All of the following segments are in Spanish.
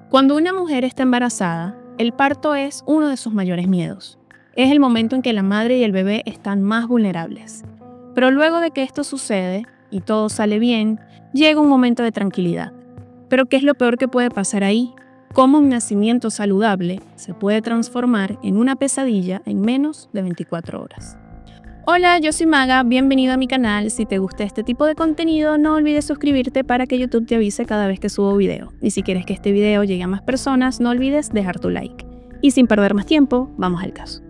Cuando una mujer está embarazada, el parto es uno de sus mayores miedos. Es el momento en que la madre y el bebé están más vulnerables. Pero luego de que esto sucede y todo sale bien, llega un momento de tranquilidad. ¿Pero qué es lo peor que puede pasar ahí? ¿Cómo un nacimiento saludable se puede transformar en una pesadilla en menos de 24 horas? Hola, yo soy Maga, bienvenido a mi canal. Si te gusta este tipo de contenido, no olvides suscribirte para que YouTube te avise cada vez que subo video. Y si quieres que este video llegue a más personas, no olvides dejar tu like. Y sin perder más tiempo, vamos al caso.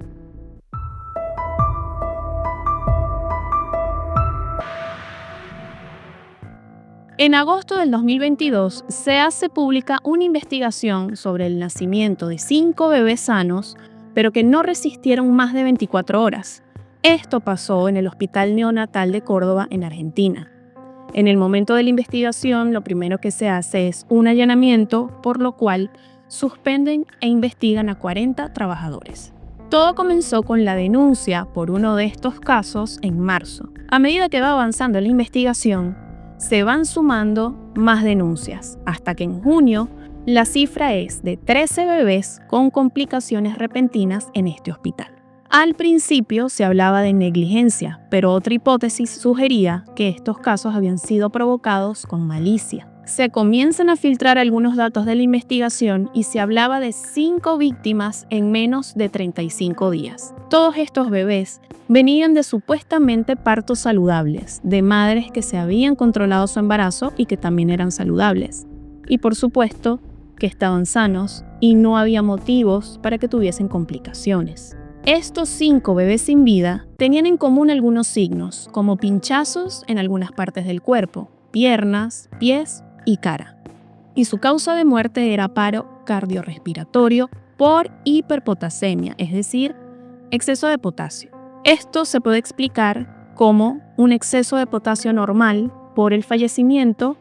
En agosto del 2022 se hace pública una investigación sobre el nacimiento de 5 bebés sanos, pero que no resistieron más de 24 horas. Esto pasó en el Hospital Neonatal de Córdoba, en Argentina. En el momento de la investigación, lo primero que se hace es un allanamiento, por lo cual suspenden e investigan a 40 trabajadores. Todo comenzó con la denuncia por uno de estos casos en marzo. A medida que va avanzando la investigación, se van sumando más denuncias, hasta que en junio la cifra es de 13 bebés con complicaciones repentinas en este hospital. Al principio se hablaba de negligencia, pero otra hipótesis sugería que estos casos habían sido provocados con malicia. Se comienzan a filtrar algunos datos de la investigación y se hablaba de 5 víctimas en menos de 35 días. Todos estos bebés venían de supuestamente partos saludables, de madres que se habían controlado su embarazo y que también eran saludables. Y por supuesto que estaban sanos y no había motivos para que tuviesen complicaciones. Estos 5 bebés sin vida tenían en común algunos signos, como pinchazos en algunas partes del cuerpo, piernas, pies y cara. Y su causa de muerte era paro cardiorrespiratorio por hiperpotasemia, es decir, exceso de potasio. Esto se puede explicar como un exceso de potasio normal por el fallecimiento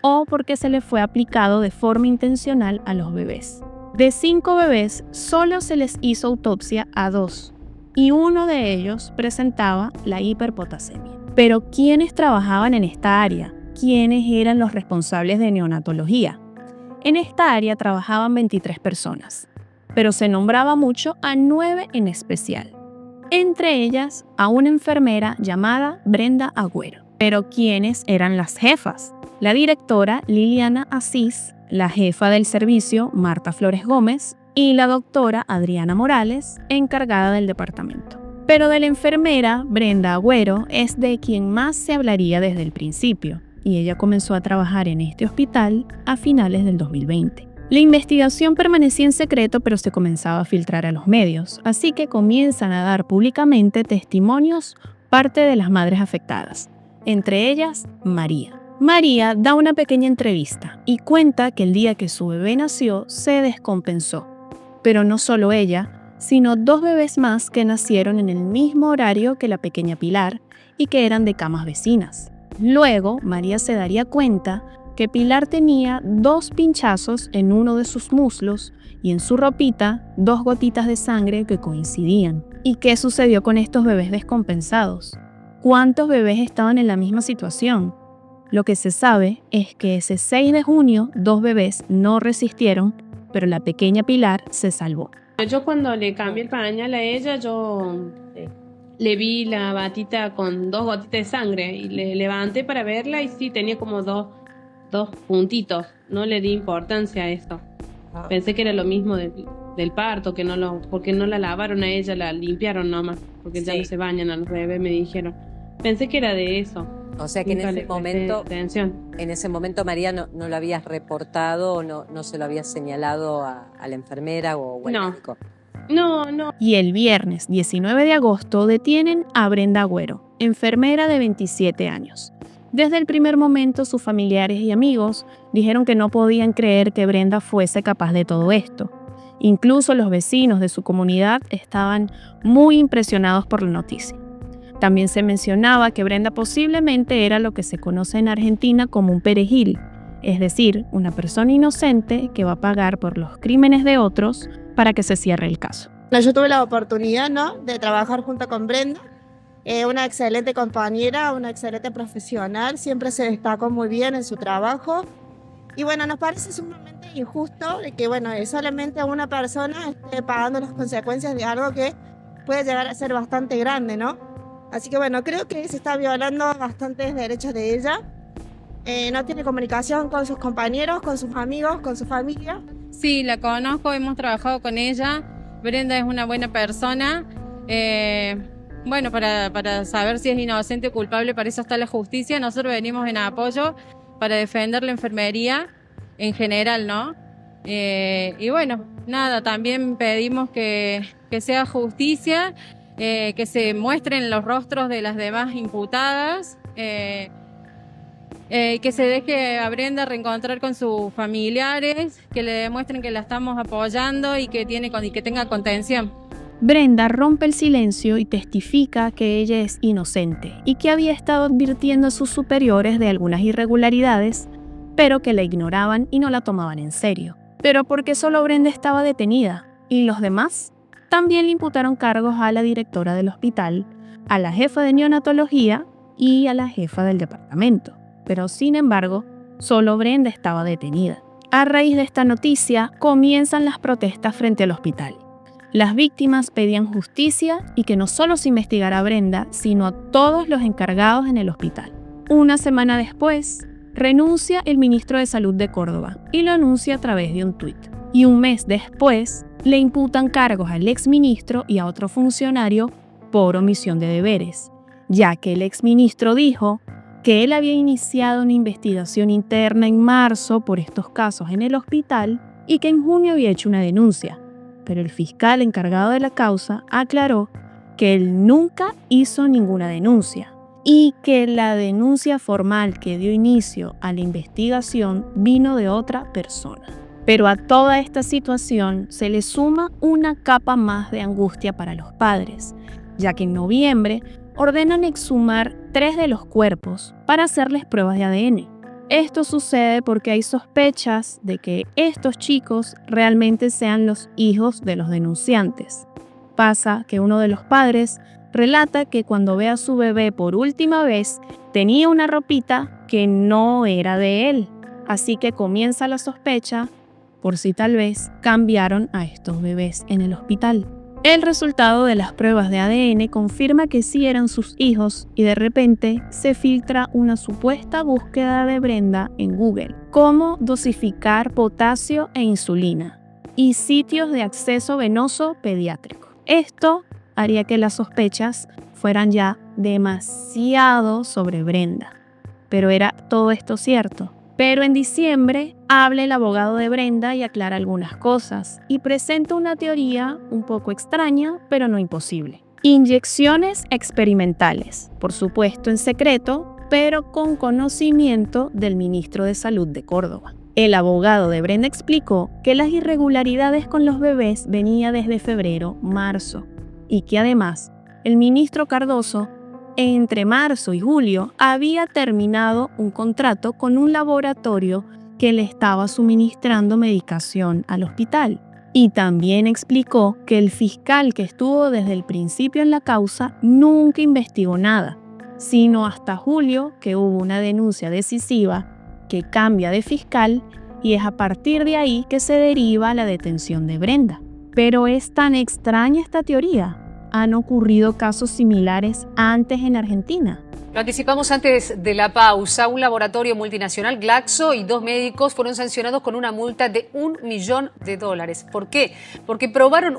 o porque se le fue aplicado de forma intencional a los bebés. De 5 bebés, solo se les hizo autopsia a 2 y uno de ellos presentaba la hiperpotasemia. Pero ¿quiénes trabajaban en esta área? ¿Quiénes eran los responsables de neonatología? En esta área trabajaban 23 personas, pero se nombraba mucho a 9 en especial. Entre ellas, a una enfermera llamada Brenda Agüero. Pero ¿quiénes eran las jefas? La directora Liliana Asís, la jefa del servicio Marta Flores Gómez y la doctora Adriana Morales, encargada del departamento. Pero de la enfermera Brenda Agüero es de quien más se hablaría desde el principio, y ella comenzó a trabajar en este hospital a finales del 2020. La investigación permanecía en secreto, pero se comenzaba a filtrar a los medios, así que comienzan a dar públicamente testimonios parte de las madres afectadas, entre ellas María. María da una pequeña entrevista y cuenta que el día que su bebé nació se descompensó. Pero no solo ella, sino 2 bebés más que nacieron en el mismo horario que la pequeña Pilar y que eran de camas vecinas. Luego, María se daría cuenta que Pilar tenía 2 pinchazos en uno de sus muslos y en su ropita 2 gotitas de sangre que coincidían. ¿Y qué sucedió con estos bebés descompensados? ¿Cuántos bebés estaban en la misma situación? Lo que se sabe es que ese 6 de junio 2 bebés no resistieron, pero la pequeña Pilar se salvó. Yo cuando le cambié el pañal a ella, yo le vi la batita con 2 gotitas de sangre y le levanté para verla y sí, tenía como dos puntitos. No le di importancia a eso. Pensé que era lo mismo del parto, porque no la lavaron a ella, la limpiaron nomás, porque ya no se bañan a los bebés, me dijeron. Pensé que era de eso. O sea que en ese momento María no lo habías reportado o no se lo habías señalado a la enfermera o al médico. No. Y el viernes 19 de agosto detienen a Brenda Agüero, enfermera de 27 años. Desde el primer momento sus familiares y amigos dijeron que no podían creer que Brenda fuese capaz de todo esto. Incluso los vecinos de su comunidad estaban muy impresionados por la noticia. También se mencionaba que Brenda posiblemente era lo que se conoce en Argentina como un perejil, es decir, una persona inocente que va a pagar por los crímenes de otros para que se cierre el caso. Yo tuve la oportunidad, de trabajar junto con Brenda, una excelente compañera, una excelente profesional, siempre se destacó muy bien en su trabajo y bueno, nos parece sumamente injusto de que, bueno, solamente una persona esté pagando las consecuencias de algo que puede llegar a ser bastante grande, ¿no? Así que, bueno, creo que se está violando bastantes derechos de ella. No tiene comunicación con sus compañeros, con sus amigos, con su familia. Sí, la conozco, hemos trabajado con ella. Brenda es una buena persona. Bueno, para saber si es inocente o culpable, para eso está la justicia. Nosotros venimos en apoyo para defender la enfermería en general, ¿no? Y bueno, nada, también pedimos que sea justicia, que se muestren los rostros de las demás imputadas, que se deje a Brenda reencontrar con sus familiares, que le demuestren que la estamos apoyando y que tenga contención. Brenda rompe el silencio y testifica que ella es inocente y que había estado advirtiendo a sus superiores de algunas irregularidades, pero que la ignoraban y no la tomaban en serio. Pero porque solo Brenda estaba detenida y los demás también le imputaron cargos a la directora del hospital, a la jefa de neonatología y a la jefa del departamento. Pero sin embargo, solo Brenda estaba detenida. A raíz de esta noticia, comienzan las protestas frente al hospital. Las víctimas pedían justicia y que no solo se investigara a Brenda, sino a todos los encargados en el hospital. Una semana después, renuncia el ministro de Salud de Córdoba y lo anuncia a través de un tuit. Y un mes después, le imputan cargos al exministro y a otro funcionario por omisión de deberes, ya que el exministro dijo que él había iniciado una investigación interna en marzo por estos casos en el hospital y que en junio había hecho una denuncia. Pero el fiscal encargado de la causa aclaró que él nunca hizo ninguna denuncia y que la denuncia formal que dio inicio a la investigación vino de otra persona. Pero a toda esta situación se le suma una capa más de angustia para los padres, ya que en noviembre ordenan exhumar 3 de los cuerpos para hacerles pruebas de ADN. Esto sucede porque hay sospechas de que estos chicos realmente sean los hijos de los denunciantes. Pasa que uno de los padres relata que cuando ve a su bebé por última vez tenía una ropita que no era de él, así que comienza la sospecha por si tal vez cambiaron a estos bebés en el hospital. El resultado de las pruebas de ADN confirma que sí eran sus hijos y de repente se filtra una supuesta búsqueda de Brenda en Google, como dosificar potasio e insulina y sitios de acceso venoso pediátrico. Esto haría que las sospechas fueran ya demasiado sobre Brenda. Pero ¿era todo esto cierto? Pero en diciembre habla el abogado de Brenda y aclara algunas cosas y presenta una teoría un poco extraña, pero no imposible. Inyecciones experimentales, por supuesto en secreto, pero con conocimiento del ministro de Salud de Córdoba. El abogado de Brenda explicó que las irregularidades con los bebés venía desde febrero, marzo, y que además el ministro Cardoso entre marzo y julio había terminado un contrato con un laboratorio que le estaba suministrando medicación al hospital. Y también explicó que el fiscal que estuvo desde el principio en la causa nunca investigó nada, sino hasta julio que hubo una denuncia decisiva que cambia de fiscal y es a partir de ahí que se deriva la detención de Brenda. Pero es tan extraña esta teoría. ¿Han ocurrido casos similares antes en Argentina? Lo anticipamos antes de la pausa. Un laboratorio multinacional, Glaxo, y 2 médicos fueron sancionados con una multa de $1 millón. ¿Por qué? Porque probaron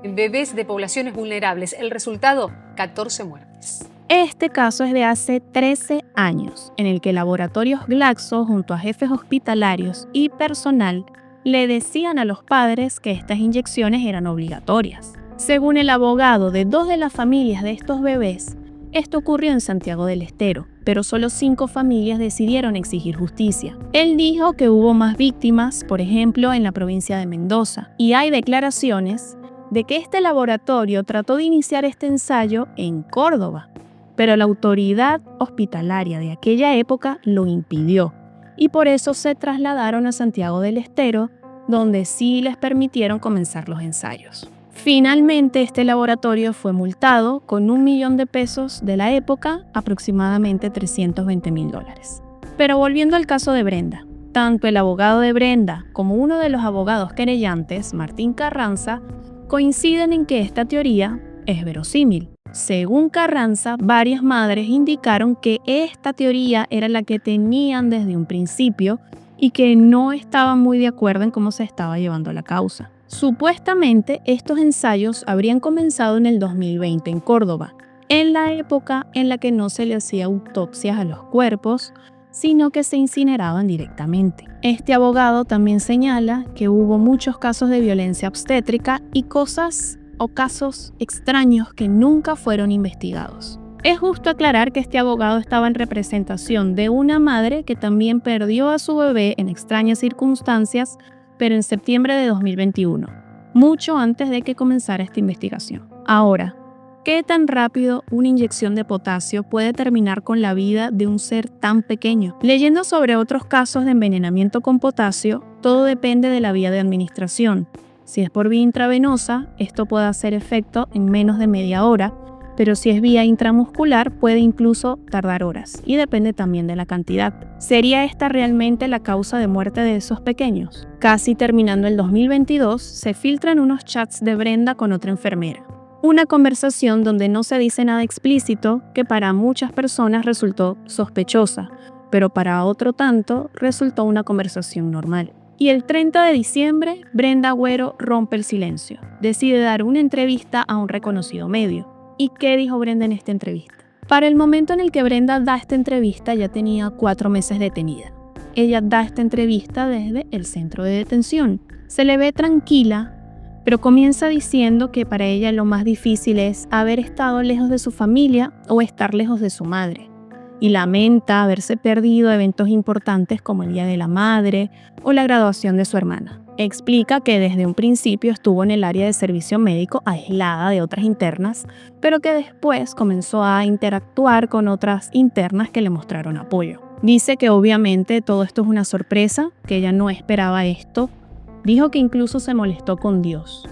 en bebés de poblaciones vulnerables. El resultado, 14 muertes. Este caso es de hace 13 años, en el que laboratorios Glaxo, junto a jefes hospitalarios y personal, le decían a los padres que estas inyecciones eran obligatorias. Según el abogado de 2 de las familias de estos bebés, esto ocurrió en Santiago del Estero, pero solo 5 familias decidieron exigir justicia. Él dijo que hubo más víctimas, por ejemplo, en la provincia de Mendoza, y hay declaraciones de que este laboratorio trató de iniciar este ensayo en Córdoba, pero la autoridad hospitalaria de aquella época lo impidió, y por eso se trasladaron a Santiago del Estero, donde sí les permitieron comenzar los ensayos. Finalmente, este laboratorio fue multado con $1 millón de la época, aproximadamente $320.000. Pero volviendo al caso de Brenda, Tanto el abogado de Brenda como uno de los abogados querellantes, Martín Carranza, coinciden en que esta teoría es verosímil. Según Carranza, varias madres indicaron que esta teoría era la que tenían desde un principio y que no estaban muy de acuerdo en cómo se estaba llevando la causa. Supuestamente, estos ensayos habrían comenzado en el 2020 en Córdoba, en la época en la que no se le hacía autopsias a los cuerpos, sino que se incineraban directamente. Este abogado también señala que hubo muchos casos de violencia obstétrica y cosas o casos extraños que nunca fueron investigados. Es justo aclarar que este abogado estaba en representación de una madre que también perdió a su bebé en extrañas circunstancias, pero en septiembre de 2021, mucho antes de que comenzara esta investigación. Ahora, ¿qué tan rápido una inyección de potasio puede terminar con la vida de un ser tan pequeño? Leyendo sobre otros casos de envenenamiento con potasio, todo depende de la vía de administración. Si es por vía intravenosa, esto puede hacer efecto en menos de media hora, pero si es vía intramuscular puede incluso tardar horas y depende también de la cantidad. ¿Sería esta realmente la causa de muerte de esos pequeños? Casi terminando el 2022, se filtran unos chats de Brenda con otra enfermera. Una conversación donde no se dice nada explícito que para muchas personas resultó sospechosa, pero para otro tanto resultó una conversación normal. Y el 30 de diciembre, Brenda Agüero rompe el silencio. Decide dar una entrevista a un reconocido medio. ¿Y qué dijo Brenda en esta entrevista? Para el momento en el que Brenda da esta entrevista ya tenía 4 meses detenida. Ella da esta entrevista desde el centro de detención. Se le ve tranquila, pero comienza diciendo que para ella lo más difícil es haber estado lejos de su familia o estar lejos de su madre. Y lamenta haberse perdido eventos importantes como el Día de la Madre o la graduación de su hermana. Explica que desde un principio estuvo en el área de servicio médico aislada de otras internas, pero que después comenzó a interactuar con otras internas que le mostraron apoyo. Dice que obviamente todo esto es una sorpresa, que ella no esperaba esto. Dijo que incluso se molestó con Dios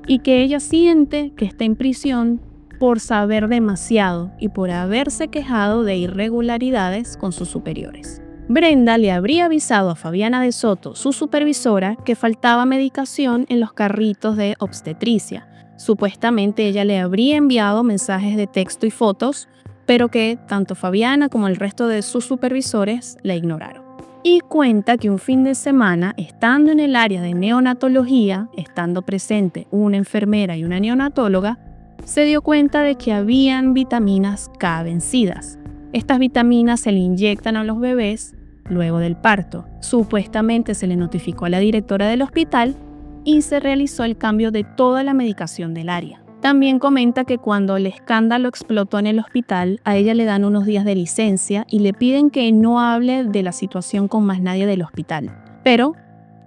y que ella siente que está en prisión por saber demasiado y por haberse quejado de irregularidades con sus superiores. Brenda le habría avisado a Fabiana de Soto, su supervisora, que faltaba medicación en los carritos de obstetricia. Supuestamente ella le habría enviado mensajes de texto y fotos, pero que tanto Fabiana como el resto de sus supervisores la ignoraron. Y cuenta que un fin de semana, estando en el área de neonatología, estando presente una enfermera y una neonatóloga, se dio cuenta de que habían vitaminas K vencidas. Estas vitaminas se le inyectan a los bebés luego del parto. Supuestamente se le notificó a la directora del hospital y se realizó el cambio de toda la medicación del área. También comenta que cuando el escándalo explotó en el hospital, a ella le dan unos días de licencia y le piden que no hable de la situación con más nadie del hospital. Pero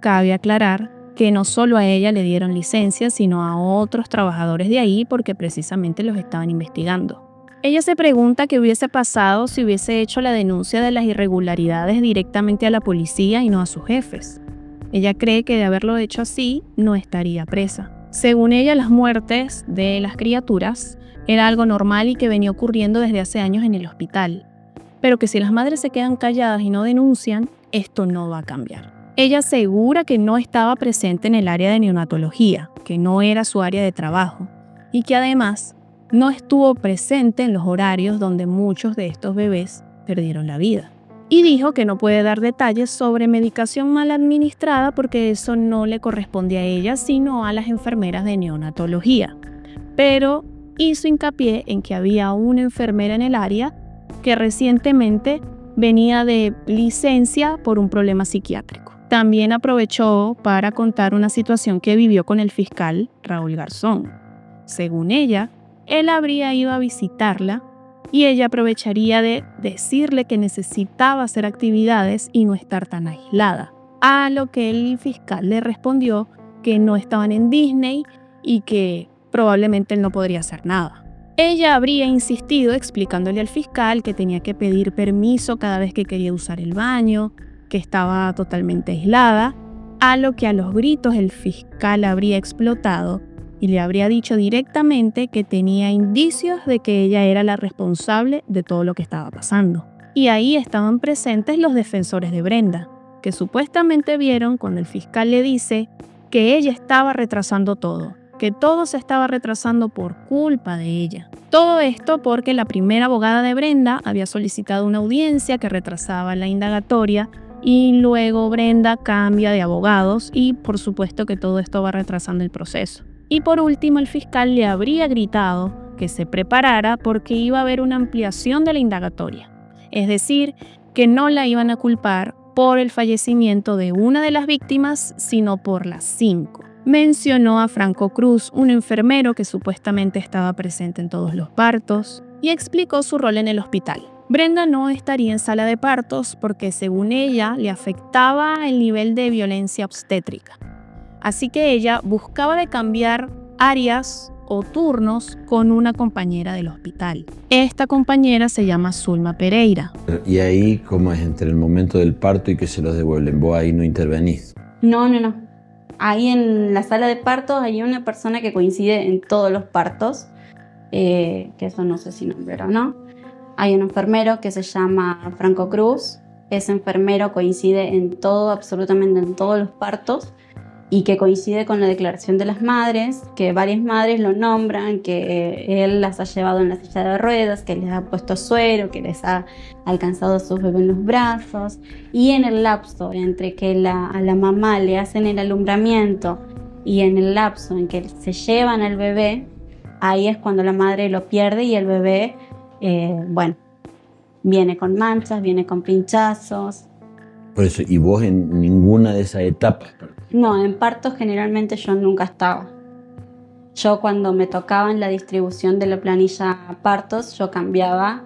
cabe aclarar que no solo a ella le dieron licencia, sino a otros trabajadores de ahí porque precisamente los estaban investigando. Ella se pregunta qué hubiese pasado si hubiese hecho la denuncia de las irregularidades directamente a la policía y no a sus jefes. Ella cree que de haberlo hecho así, no estaría presa. Según ella, las muertes de las criaturas era algo normal y que venía ocurriendo desde hace años en el hospital, pero que si las madres se quedan calladas y no denuncian, esto no va a cambiar. Ella asegura que no estaba presente en el área de neonatología, que no era su área de trabajo, y que además no estuvo presente en los horarios donde muchos de estos bebés perdieron la vida. Y dijo que no puede dar detalles sobre medicación mal administrada porque eso no le corresponde a ella, sino a las enfermeras de neonatología. Pero hizo hincapié en que había una enfermera en el área que recientemente venía de licencia por un problema psiquiátrico. También aprovechó para contar una situación que vivió con el fiscal Raúl Garzón. Según ella, él habría ido a visitarla y ella aprovecharía de decirle que necesitaba hacer actividades y no estar tan aislada. A lo que el fiscal le respondió que no estaban en Disney y que probablemente él no podría hacer nada. Ella habría insistido explicándole al fiscal que tenía que pedir permiso cada vez que quería usar el baño, que estaba totalmente aislada, a lo que a los gritos el fiscal habría explotado y le habría dicho directamente que tenía indicios de que ella era la responsable de todo lo que estaba pasando. Y ahí estaban presentes los defensores de Brenda, que supuestamente vieron cuando el fiscal le dice que ella estaba retrasando todo, que todo se estaba retrasando por culpa de ella. Todo esto porque la primera abogada de Brenda había solicitado una audiencia que retrasaba la indagatoria y luego Brenda cambia de abogados y por supuesto que todo esto va retrasando el proceso. Y por último, el fiscal le habría gritado que se preparara porque iba a haber una ampliación de la indagatoria. Es decir, que no la iban a culpar por el fallecimiento de una de las víctimas, sino por las 5. Mencionó a Franco Cruz, un enfermero que supuestamente estaba presente en todos los partos, y explicó su rol en el hospital. Brenda no estaría en sala de partos porque, según ella, le afectaba el nivel de violencia obstétrica. Así que ella buscaba de cambiar áreas o turnos con una compañera del hospital. Esta compañera se llama Zulma Pereira. ¿Y ahí cómo es entre el momento del parto y que se los devuelven? ¿Vos ahí no intervenís? No. Ahí en la sala de partos hay una persona que coincide en todos los partos, que eso no sé si nombrarlo o no. Hay un enfermero que se llama Franco Cruz. Ese enfermero coincide en todo, absolutamente en todos los partos, y que coincide con la declaración de las madres, que varias madres lo nombran, que él las ha llevado en la silla de ruedas, que les ha puesto suero, que les ha alcanzado a sus bebés en los brazos, y en el lapso entre que a la mamá le hacen el alumbramiento y en el lapso en que se llevan al bebé, ahí es cuando la madre lo pierde y el bebé, viene con manchas, viene con pinchazos. Por eso, ¿y vos en ninguna de esas etapas? No, en partos generalmente yo nunca estaba. Yo cuando me tocaba en la distribución de la planilla partos, yo cambiaba,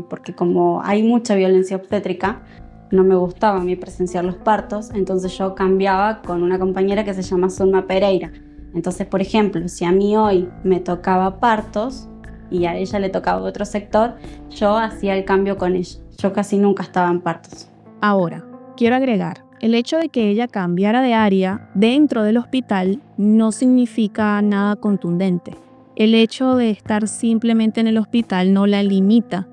porque como hay mucha violencia obstétrica, no me gustaba a mí presenciar los partos, entonces yo cambiaba con una compañera que se llama Zulma Pereira. Entonces, por ejemplo, si a mí hoy me tocaba partos y a ella le tocaba otro sector, yo hacía el cambio con ella. Yo casi nunca estaba en partos. Ahora, quiero agregar, el hecho de que ella cambiara de área dentro del hospital no significa nada contundente. El hecho de estar simplemente en el hospital no la limita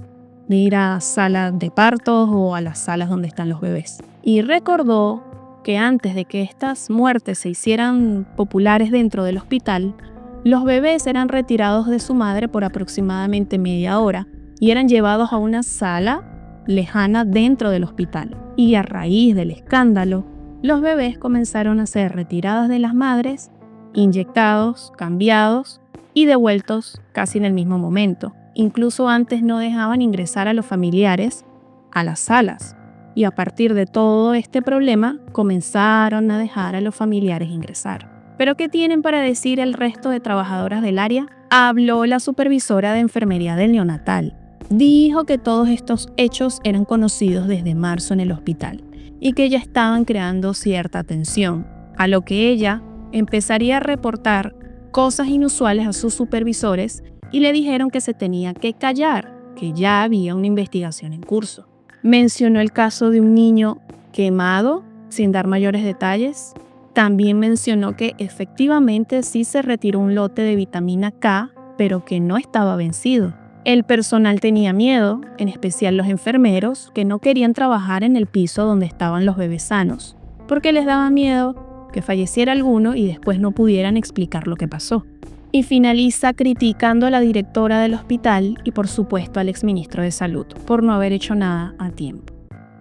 de ir a salas de partos o a las salas donde están los bebés. Y recordó que antes de que estas muertes se hicieran populares dentro del hospital, los bebés eran retirados de su madre por aproximadamente media hora y eran llevados a una sala lejana dentro del hospital. Y a raíz del escándalo, los bebés comenzaron a ser retirados de las madres, inyectados, cambiados y devueltos casi en el mismo momento. Incluso antes no dejaban ingresar a los familiares a las salas. Y a partir de todo este problema, comenzaron a dejar a los familiares ingresar. ¿Pero qué tienen para decir el resto de trabajadoras del área? Habló la supervisora de enfermería del neonatal. Dijo que todos estos hechos eran conocidos desde marzo en el hospital y que ya estaban creando cierta tensión, a lo que ella empezaría a reportar cosas inusuales a sus supervisores y le dijeron que se tenía que callar, que ya había una investigación en curso. Mencionó el caso de un niño quemado, sin dar mayores detalles. También mencionó que efectivamente sí se retiró un lote de vitamina K, pero que no estaba vencido. El personal tenía miedo, en especial los enfermeros, que no querían trabajar en el piso donde estaban los bebés sanos, porque les daba miedo que falleciera alguno y después no pudieran explicar lo que pasó. Y finaliza criticando a la directora del hospital y por supuesto al exministro de Salud por no haber hecho nada a tiempo.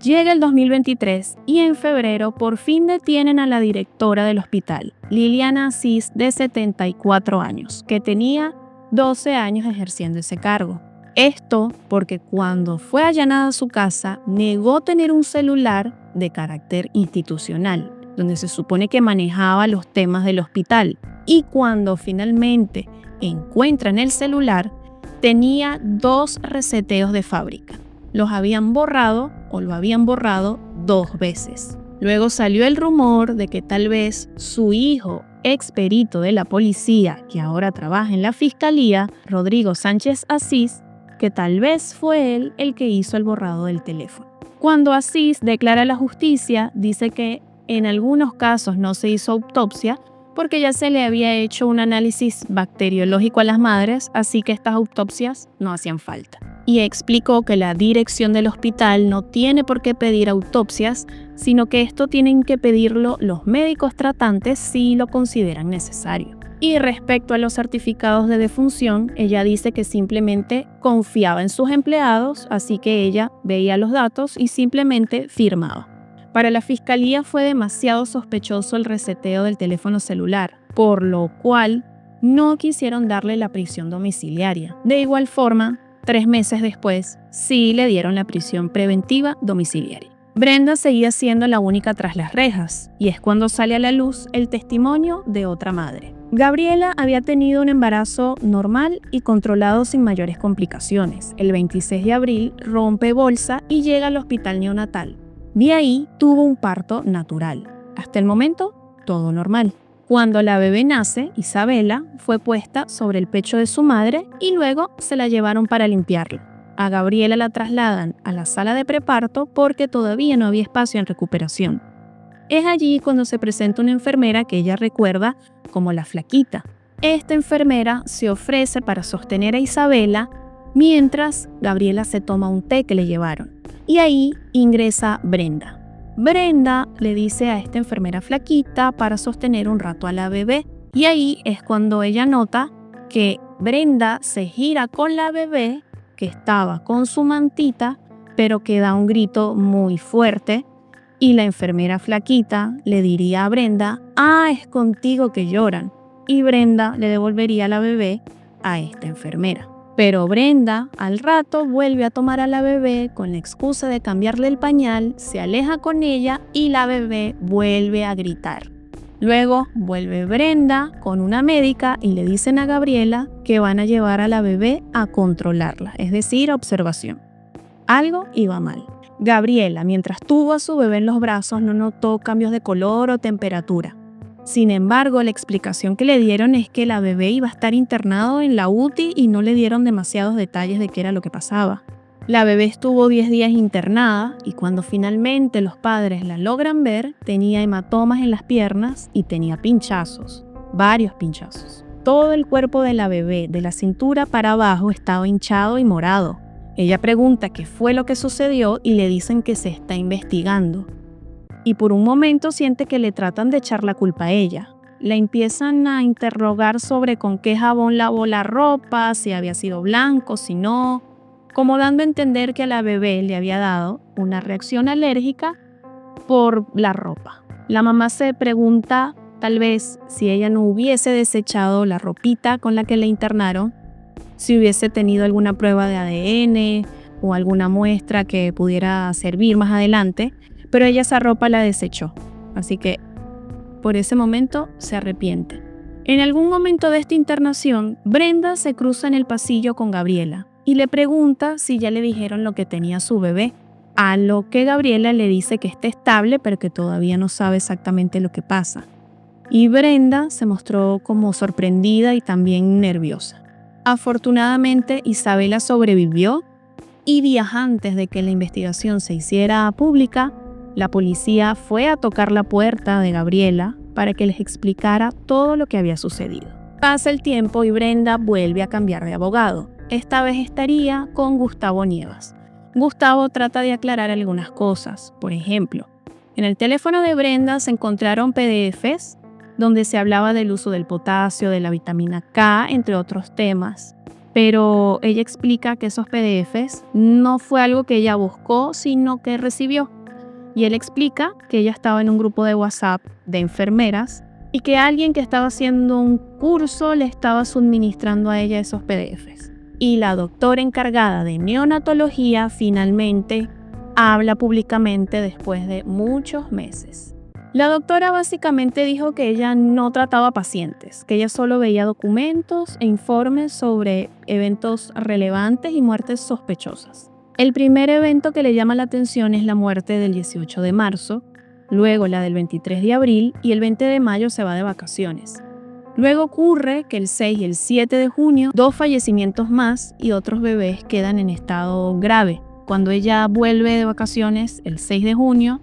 Llega el 2023 y en febrero por fin detienen a la directora del hospital, Liliana Asís, de 74 años, que tenía 12 años ejerciendo ese cargo. Esto porque cuando fue allanada su casa, negó tener un celular de carácter institucional, donde se supone que manejaba los temas del hospital. Y cuando finalmente encuentran el celular, tenía 2 reseteos de fábrica. Los habían borrado o lo habían borrado 2 veces. Luego salió el rumor de que tal vez su hijo, ex perito de la policía, que ahora trabaja en la fiscalía, Rodrigo Sánchez Asís, que tal vez fue él el que hizo el borrado del teléfono. Cuando Asís declara a la justicia, dice que en algunos casos no se hizo autopsia porque ya se le había hecho un análisis bacteriológico a las madres, así que estas autopsias no hacían falta. Y explicó que la dirección del hospital no tiene por qué pedir autopsias sino que esto tienen que pedirlo los médicos tratantes si lo consideran necesario. Y respecto a los certificados de defunción, ella dice que simplemente confiaba en sus empleados, así que ella veía los datos y simplemente firmaba. Para la fiscalía fue demasiado sospechoso el reseteo del teléfono celular, por lo cual no quisieron darle la prisión domiciliaria. De igual forma, 3 meses después, sí le dieron la prisión preventiva domiciliaria. Brenda seguía siendo la única tras las rejas, y es cuando sale a la luz el testimonio de otra madre. Gabriela había tenido un embarazo normal y controlado sin mayores complicaciones. El 26 de abril rompe bolsa y llega al hospital neonatal. De ahí tuvo un parto natural. Hasta el momento, todo normal. Cuando la bebé nace, Isabela fue puesta sobre el pecho de su madre y luego se la llevaron para limpiarla. A Gabriela la trasladan a la sala de preparto porque todavía no había espacio en recuperación. Es allí cuando se presenta una enfermera que ella recuerda como la Flaquita. Esta enfermera se ofrece para sostener a Isabela mientras Gabriela se toma un té que le llevaron. Y ahí ingresa Brenda. Brenda le dice a esta enfermera Flaquita para sostener un rato a la bebé. Y ahí es cuando ella nota que Brenda se gira con la bebé, que estaba con su mantita, pero que da un grito muy fuerte. Y la enfermera Flaquita le diría a Brenda, es contigo que lloran. Y Brenda le devolvería la bebé a esta enfermera. Pero Brenda al rato vuelve a tomar a la bebé con la excusa de cambiarle el pañal, se aleja con ella y la bebé vuelve a gritar. Luego vuelve Brenda con una médica y le dicen a Gabriela que van a llevar a la bebé a controlarla, es decir, a observación. Algo iba mal. Gabriela, mientras tuvo a su bebé en los brazos, no notó cambios de color o temperatura. Sin embargo, la explicación que le dieron es que la bebé iba a estar internado en la UTI y no le dieron demasiados detalles de qué era lo que pasaba. La bebé estuvo 10 días internada y cuando finalmente los padres la logran ver, tenía hematomas en las piernas y tenía pinchazos, varios pinchazos. Todo el cuerpo de la bebé, de la cintura para abajo, estaba hinchado y morado. Ella pregunta qué fue lo que sucedió y le dicen que se está investigando. Y por un momento siente que le tratan de echar la culpa a ella. La empiezan a interrogar sobre con qué jabón lavó la ropa, si había sido blanco, si no, como dando a entender que a la bebé le había dado una reacción alérgica por la ropa. La mamá se pregunta tal vez si ella no hubiese desechado la ropita con la que le internaron, si hubiese tenido alguna prueba de ADN o alguna muestra que pudiera servir más adelante, pero ella esa ropa la desechó, así que por ese momento se arrepiente. En algún momento de esta internación, Brenda se cruza en el pasillo con Gabriela y le pregunta si ya le dijeron lo que tenía su bebé, a lo que Gabriela le dice que está estable pero que todavía no sabe exactamente lo que pasa. Y Brenda se mostró como sorprendida y también nerviosa. Afortunadamente, Isabela sobrevivió y días antes de que la investigación se hiciera pública, la policía fue a tocar la puerta de Gabriela para que les explicara todo lo que había sucedido. Pasa el tiempo y Brenda vuelve a cambiar de abogado. Esta vez estaría con Gustavo Nievas. Gustavo trata de aclarar algunas cosas. Por ejemplo, en el teléfono de Brenda se encontraron PDFs donde se hablaba del uso del potasio, de la vitamina K, entre otros temas. Pero ella explica que esos PDFs no fue algo que ella buscó, sino que recibió. Y él explica que ella estaba en un grupo de WhatsApp de enfermeras y que alguien que estaba haciendo un curso le estaba suministrando a ella esos PDFs. Y la doctora encargada de neonatología finalmente habla públicamente después de muchos meses. La doctora básicamente dijo que ella no trataba pacientes, que ella solo veía documentos e informes sobre eventos relevantes y muertes sospechosas. El primer evento que le llama la atención es la muerte del 18 de marzo, luego la del 23 de abril y el 20 de mayo se va de vacaciones. Luego ocurre que el 6 y el 7 de junio, 2 fallecimientos más y otros bebés quedan en estado grave. Cuando ella vuelve de vacaciones, el 6 de junio,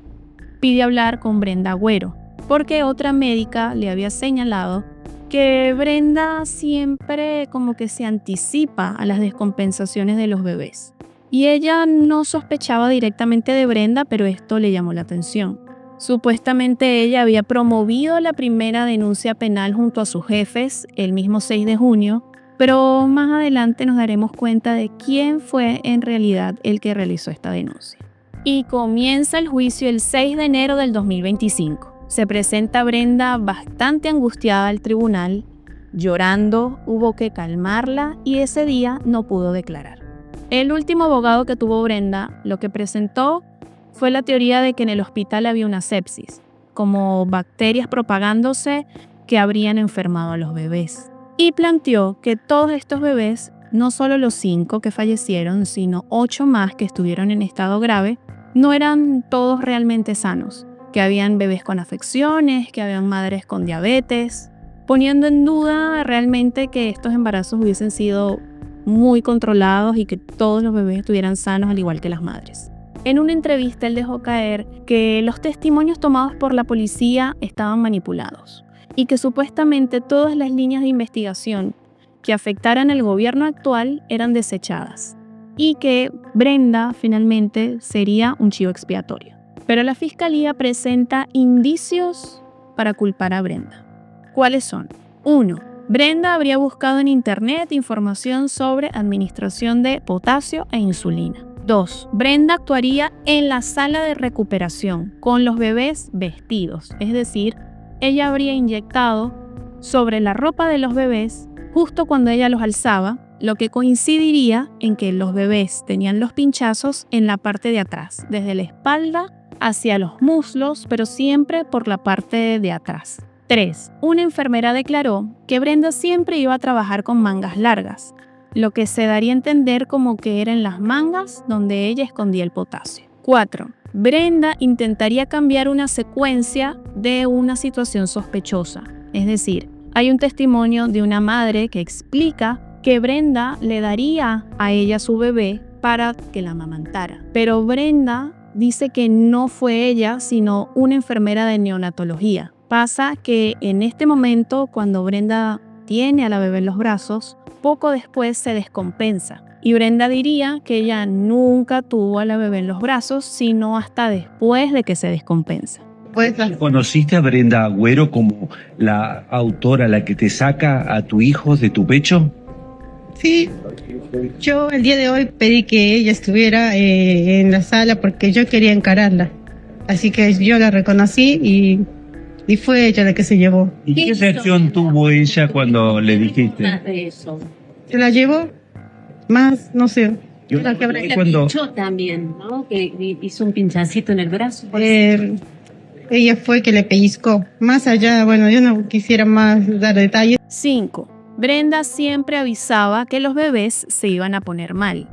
pide hablar con Brenda Agüero, porque otra médica le había señalado que Brenda siempre como que se anticipa a las descompensaciones de los bebés. Y ella no sospechaba directamente de Brenda, pero esto le llamó la atención. Supuestamente ella había promovido la primera denuncia penal junto a sus jefes el mismo 6 de junio, pero más adelante nos daremos cuenta de quién fue en realidad el que realizó esta denuncia. Y comienza el juicio el 6 de enero del 2025. Se presenta Brenda bastante angustiada al tribunal, llorando, hubo que calmarla y ese día no pudo declarar. El último abogado que tuvo Brenda lo que presentó fue la teoría de que en el hospital había una sepsis, como bacterias propagándose que habrían enfermado a los bebés. Y planteó que todos estos bebés, no solo los 5 que fallecieron, sino 8 más que estuvieron en estado grave, no eran todos realmente sanos, que habían bebés con afecciones, que habían madres con diabetes, poniendo en duda realmente que estos embarazos hubiesen sido muy controlados y que todos los bebés estuvieran sanos al igual que las madres. En una entrevista él dejó caer que los testimonios tomados por la policía estaban manipulados y que supuestamente todas las líneas de investigación que afectaran al gobierno actual eran desechadas y que Brenda finalmente sería un chivo expiatorio. Pero la fiscalía presenta indicios para culpar a Brenda. ¿Cuáles son? 1. Brenda habría buscado en internet información sobre administración de potasio e insulina. 2. Brenda actuaría en la sala de recuperación con los bebés vestidos, es decir, ella habría inyectado sobre la ropa de los bebés justo cuando ella los alzaba, lo que coincidiría en que los bebés tenían los pinchazos en la parte de atrás, desde la espalda hacia los muslos, pero siempre por la parte de atrás. 3. Una enfermera declaró que Brenda siempre iba a trabajar con mangas largas, lo que se daría a entender como que eran las mangas donde ella escondía el potasio. 4. Brenda intentaría cambiar una secuencia de una situación sospechosa. Es decir, hay un testimonio de una madre que explica que Brenda le daría a ella su bebé para que la amamantara. Pero Brenda dice que no fue ella, sino una enfermera de neonatología. Pasa que en este momento, cuando Brenda tiene a la bebé en los brazos, poco después se descompensa. Y Brenda diría que ella nunca tuvo a la bebé en los brazos, sino hasta después de que se descompensa. ¿Conociste a Brenda Agüero como la autora, la que te saca a tu hijo de tu pecho? Sí, yo el día de hoy pedí que ella estuviera en la sala porque yo quería encararla. Así que yo la reconocí y fue ella la que se llevó. ¿Y qué reacción tuvo ella cuando le dijiste? Se la llevó más, no sé. Lo que habrá pinchó también, ¿no? Que hizo un pinchacito en el brazo. Ella fue que le pellizcó. Más allá, bueno, yo no quisiera más dar detalles. 5. Brenda siempre avisaba que los bebés se iban a poner mal.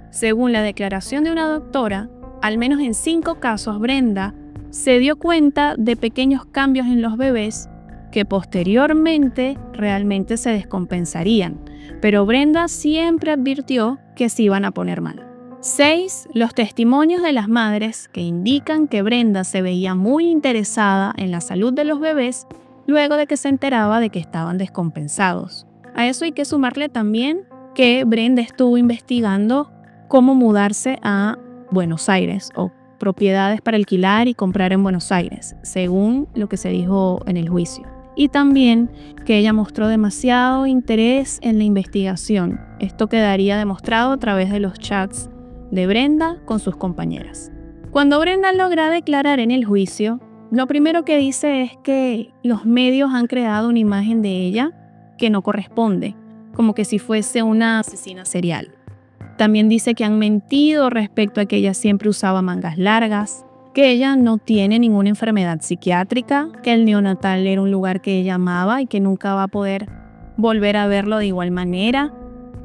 Según la declaración de una doctora, al menos en 5 casos Brenda se dio cuenta de pequeños cambios en los bebés que posteriormente realmente se descompensarían, pero Brenda siempre advirtió que se iban a poner mal. 6. Los testimonios de las madres que indican que Brenda se veía muy interesada en la salud de los bebés luego de que se enteraba de que estaban descompensados. A eso hay que sumarle también que Brenda estuvo investigando cómo mudarse a Buenos Aires o propiedades para alquilar y comprar en Buenos Aires, según lo que se dijo en el juicio. Y también que ella mostró demasiado interés en la investigación. Esto quedaría demostrado a través de los chats de Brenda con sus compañeras. Cuando Brenda logra declarar en el juicio, lo primero que dice es que los medios han creado una imagen de ella que no corresponde, como que si fuese una asesina serial. También dice que han mentido respecto a que ella siempre usaba mangas largas, que ella no tiene ninguna enfermedad psiquiátrica, que el neonatal era un lugar que ella amaba y que nunca va a poder volver a verlo de igual manera,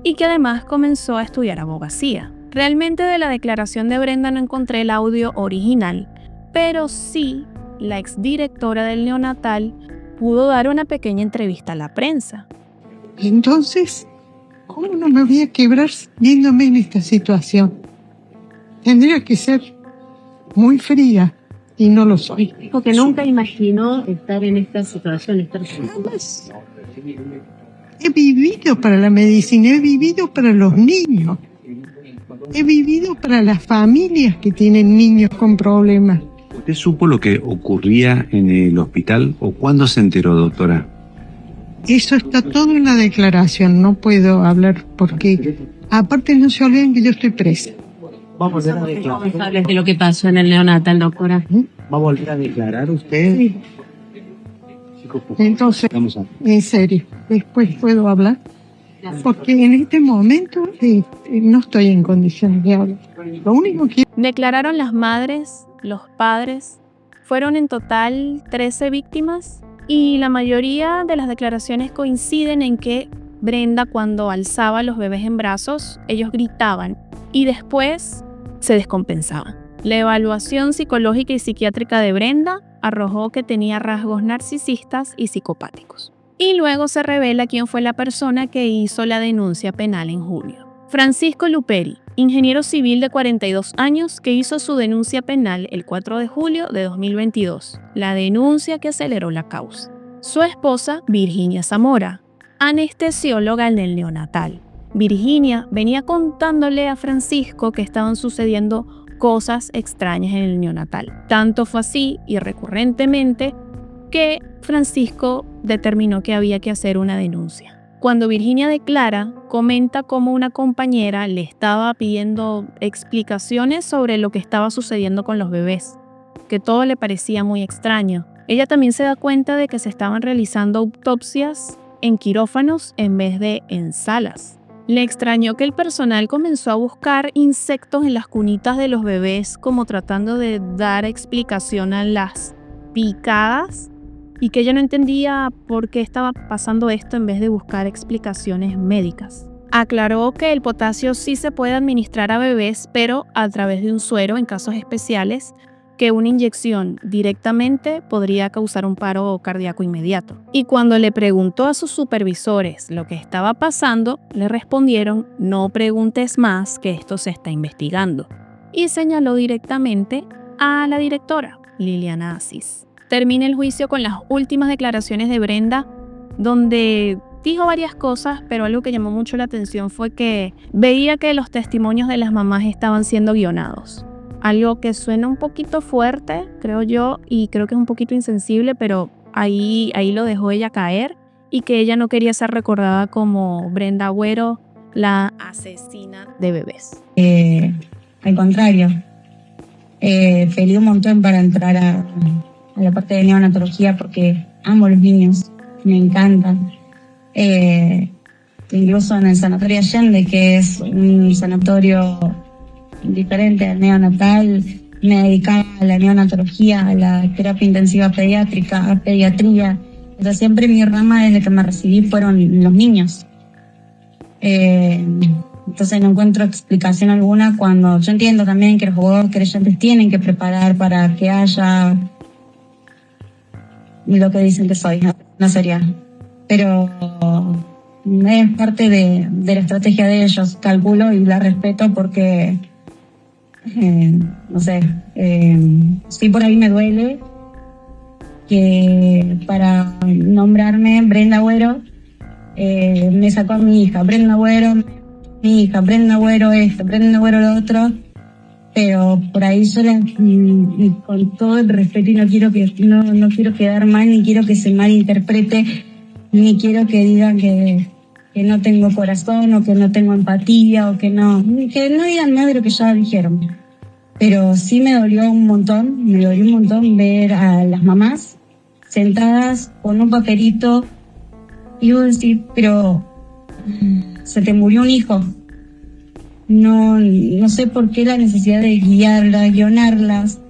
y que además comenzó a estudiar abogacía. Realmente de la declaración de Brenda no encontré el audio original, pero sí la exdirectora del neonatal pudo dar una pequeña entrevista a la prensa. Entonces, ¿cómo no me voy a quebrar viéndome en esta situación? Tendría que ser muy fría y no lo soy. Dijo que nunca imaginó estar en esta situación. Jamás. He vivido para la medicina, he vivido para los niños, he vivido para las familias que tienen niños con problemas. ¿Usted supo lo que ocurría en el hospital o cuándo se enteró, doctora? Eso está todo en la declaración, no puedo hablar porque, aparte no se olviden que yo estoy presa. ¿Va a volver a declarar? Responsables de lo que pasó en el neonatal, doctora. ¿Va a volver a declarar usted? Sí. Entonces, en serio, después puedo hablar, porque en este momento no estoy en condiciones de hablar. Lo único que... Declararon las madres, los padres. Fueron en total 13 víctimas y la mayoría de las declaraciones coinciden en que Brenda, cuando alzaba a los bebés en brazos, ellos gritaban y después se descompensaban. La evaluación psicológica y psiquiátrica de Brenda arrojó que tenía rasgos narcisistas y psicopáticos. Y luego se revela quién fue la persona que hizo la denuncia penal en junio. Francisco Luperi, ingeniero civil de 42 años que hizo su denuncia penal el 4 de julio de 2022, la denuncia que aceleró la causa. Su esposa, Virginia Zamora, anestesióloga en el neonatal. Virginia venía contándole a Francisco que estaban sucediendo cosas extrañas en el neonatal. Tanto fue así y recurrentemente que Francisco determinó que había que hacer una denuncia. Cuando Virginia declara, comenta cómo una compañera le estaba pidiendo explicaciones sobre lo que estaba sucediendo con los bebés, que todo le parecía muy extraño. Ella también se da cuenta de que se estaban realizando autopsias en quirófanos en vez de en salas. Le extrañó que el personal comenzó a buscar insectos en las cunitas de los bebés, como tratando de dar explicación a las picadas, y que ella no entendía por qué estaba pasando esto en vez de buscar explicaciones médicas. Aclaró que el potasio sí se puede administrar a bebés, pero a través de un suero en casos especiales, que una inyección directamente podría causar un paro cardíaco inmediato. Y cuando le preguntó a sus supervisores lo que estaba pasando, le respondieron: no preguntes más, que esto se está investigando. Y señaló directamente a la directora, Liliana Asís. Termina el juicio con las últimas declaraciones de Brenda, donde dijo varias cosas, pero algo que llamó mucho la atención fue que veía que los testimonios de las mamás estaban siendo guionados. Algo que suena un poquito fuerte, creo yo, y creo que es un poquito insensible, pero ahí lo dejó ella caer, y que ella no quería ser recordada como Brenda Agüero, la asesina de bebés. Al contrario, feliz un montón para entrar a la parte de neonatología porque amo los niños, me encantan. Incluso en el Sanatorio Allende, que es un sanatorio diferente al neonatal, me dedicaba a la neonatología, a la terapia intensiva pediátrica, a pediatría. Entonces siempre mi rama desde que me recibí fueron los niños. Entonces no encuentro explicación alguna cuando yo entiendo también que los abogados creyentes tienen que preparar para que haya lo que dicen que soy, no sería. Pero es parte de la estrategia de ellos, calculo, y la respeto porque, no sé, sí por ahí me duele que para nombrarme Brenda Agüero me sacó a mi hija, Brenda Agüero, mi hija, Brenda Agüero esto, Brenda Agüero lo otro. Pero por ahí yo con todo el respeto, y no quiero quedar mal, ni quiero que se malinterprete, ni quiero que digan que no tengo corazón, o que no tengo empatía, o que no digan más de lo que ya dijeron. Pero sí me dolió un montón ver a las mamás sentadas con un papelito y vos decís, pero se te murió un hijo. No sé por qué la necesidad de guiarlas, guionarlas.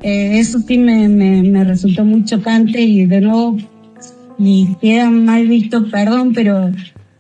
Eso sí me resultó muy chocante, y de nuevo, y queda mal visto, perdón, pero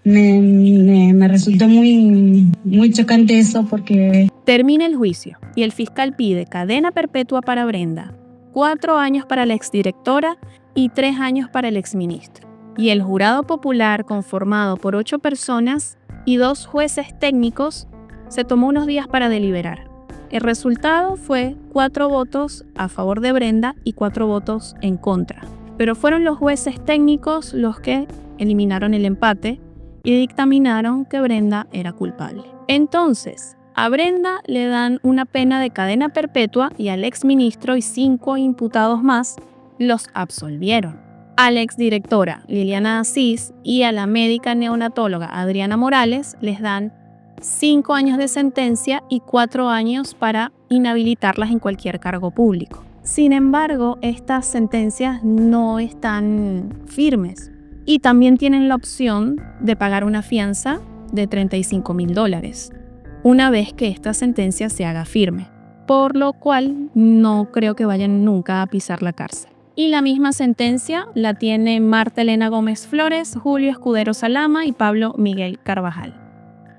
me resultó muy chocante eso porque... Termina el juicio y el fiscal pide cadena perpetua para Brenda, 4 años para la exdirectora y 3 años para el exministro. Y el jurado popular, conformado por 8 personas y 2 jueces técnicos, se tomó unos días para deliberar. El resultado fue 4 votos a favor de Brenda y 4 votos en contra. Pero fueron los jueces técnicos los que eliminaron el empate y dictaminaron que Brenda era culpable. Entonces, A Brenda le dan una pena de cadena perpetua y al exministro y 5 imputados más los absolvieron. A la exdirectora Liliana Asís y a la médica neonatóloga Adriana Morales les dan 5 años de sentencia y 4 años para inhabilitarlas en cualquier cargo público. Sin embargo, estas sentencias no están firmes y también tienen la opción de pagar una fianza de $35,000 una vez que esta sentencia se haga firme, por lo cual no creo que vayan nunca a pisar la cárcel. Y la misma sentencia la tiene Marta Elena Gómez Flores, Julio Escudero Salama y Pablo Miguel Carvajal.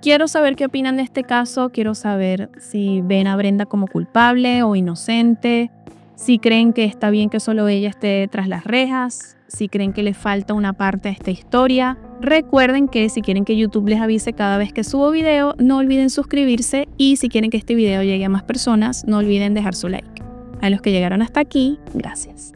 Quiero saber qué opinan de este caso, quiero saber si ven a Brenda como culpable o inocente, si creen que está bien que solo ella esté tras las rejas, si creen que le falta una parte a esta historia. Recuerden que si quieren que YouTube les avise cada vez que subo video, no olviden suscribirse y si quieren que este video llegue a más personas, no olviden dejar su like. A los que llegaron hasta aquí, gracias.